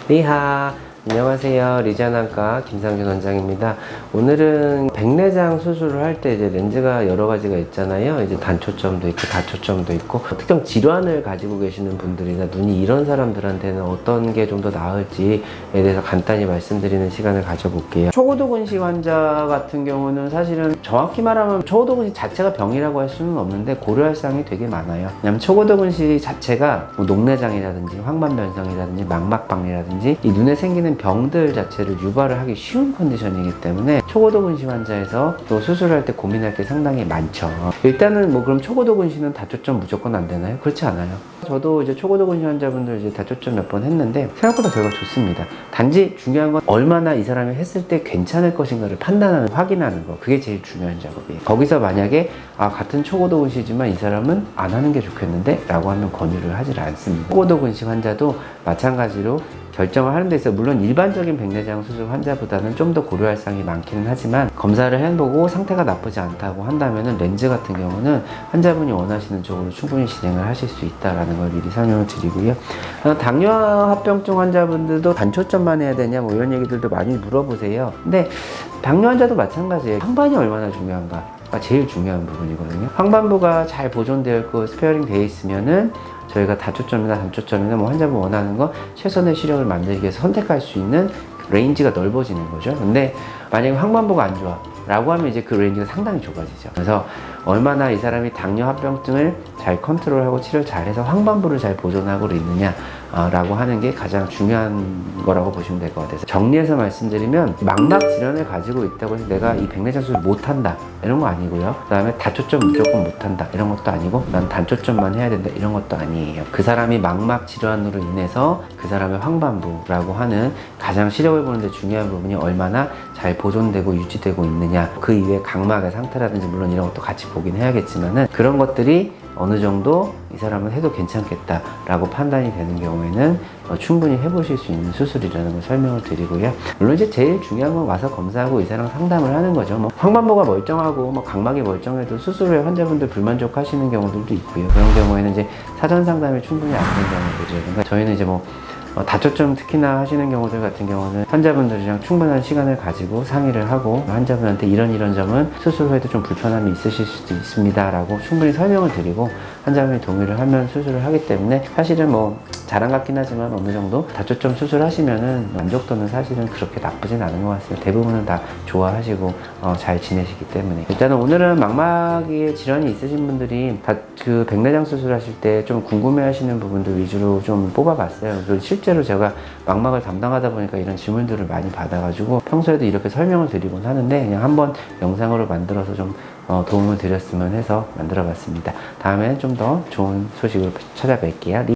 리하, 안녕하세요. 리자난과 김상준 원장입니다. 오늘은 백내장 수술을 할 때 이제 렌즈가 여러 가지가 있잖아요. 이제 단초점도 있고 다초점도 있고 특정 질환을 가지고 계시는 분들이나 눈이 이런 사람들한테는 어떤 게 좀 더 나을지에 대해서 간단히 말씀드리는 시간을 가져볼게요. 초고도근시 환자 같은 경우는 사실은 정확히 말하면 초고도근시 자체가 병이라고 할 수는 없는데 고려할 사항이 되게 많아요. 왜냐면 초고도근시 자체가 뭐 녹내장이라든지 황반변성이라든지 망막박리라든지 이 눈에 생기는 병들 자체를 유발을 하기 쉬운 컨디션이기 때문에 초고도근시 환자에서 또 수술할 때 고민할 게 상당히 많죠. 일단은 뭐 그럼 초고도근시는 다초점 무조건 안 되나요? 그렇지 않아요. 저도 이제 초고도근시 환자분들 이제 다초점 몇 번 했는데 생각보다 결과 좋습니다. 단지 중요한 건 얼마나 이 사람이 했을 때 괜찮을 것인가를 판단하는, 확인하는 거. 그게 제일 중요한 작업이에요. 거기서 만약에 같은 초고도근시지만 이 사람은 안 하는 게 좋겠는데 라고 하면 권유를 하질 않습니다. 초고도근시 환자도 마찬가지로 결정을 하는 데 있어 물론 일반적인 백내장 수술 환자보다는 좀 더 고려할 사항이 많기는 하지만 검사를 해보고 상태가 나쁘지 않다고 한다면 렌즈 같은 경우는 환자분이 원하시는 쪽으로 충분히 진행을 하실 수 있다는 걸 미리 설명을 드리고요. 당뇨합병증 환자분들도 단초점만 해야 되냐 뭐 이런 얘기들도 많이 물어보세요. 근데 당뇨 환자도 마찬가지예요. 황반이 얼마나 중요한가 제일 중요한 부분이거든요. 황반부가 잘 보존되어 있고 스페어링 되어 있으면은 저희가 다초점이나 단초점이나 뭐 환자분 원하는 거 최선의 시력을 만들기 위해서 선택할 수 있는 레인지가 넓어지는 거죠. 근데 만약에 황반부가 안 좋아 라고 하면 이제 그 레인지가 상당히 좁아지죠. 그래서 얼마나 이 사람이 당뇨합병증을 잘 컨트롤하고 치료를 잘해서 황반부를 잘 보존하고 있느냐 라고 하는 게 가장 중요한 거라고 보시면 될 것 같아요. 정리해서 말씀드리면 망막 질환을 가지고 있다고 해서 내가 이 백내장 수술 못한다 이런 거 아니고요. 그 다음에 다초점 무조건 못한다 이런 것도 아니고 난 단초점만 해야 된다 이런 것도 아니에요. 그 사람이 망막 질환으로 인해서 그 사람의 황반부라고 하는 가장 시력을 보는데 중요한 부분이 얼마나 잘 보존되고 유지되고 있느냐, 그 이외에 각막의 상태라든지 물론 이런 것도 같이 보긴 해야겠지만은 그런 것들이 어느 정도 이 사람은 해도 괜찮겠다라고 판단이 되는 경우에는 충분히 해보실 수 있는 수술이라는 걸 설명을 드리고요. 물론 이제 제일 중요한 건 와서 검사하고 이 사람 상담을 하는 거죠. 뭐 황반부가 멀쩡하고 뭐 각막이 멀쩡해도 수술에 환자분들 불만족하시는 경우들도 있고요. 그런 경우에는 이제 사전 상담이 충분히 안 된 경우들이죠. 그러니까 저희는 이제 뭐 다초점 특히나 하시는 경우들 같은 경우는 환자분들이랑 충분한 시간을 가지고 상의를 하고 환자분한테 이런 점은 수술 후에도 좀 불편함이 있으실 수도 있습니다 라고 충분히 설명을 드리고 환자분이 동의를 하면 수술을 하기 때문에 사실은 뭐 자랑 같긴 하지만 어느 정도 다초점 수술하시면은 만족도는 사실은 그렇게 나쁘진 않은 것 같습니다. 대부분은 다 좋아하시고 잘 지내시기 때문에 일단은 오늘은 망막에 질환이 있으신 분들이 그 백내장 수술하실 때 좀 궁금해하시는 부분들 위주로 좀 뽑아봤어요. 그리고 실제로 제가 망막을 담당하다 보니까 이런 질문들을 많이 받아가지고 평소에도 이렇게 설명을 드리곤 하는데 그냥 한번 영상으로 만들어서 좀 도움을 드렸으면 해서 만들어 봤습니다. 다음에는 좀 더 좋은 소식으로 찾아뵐게요.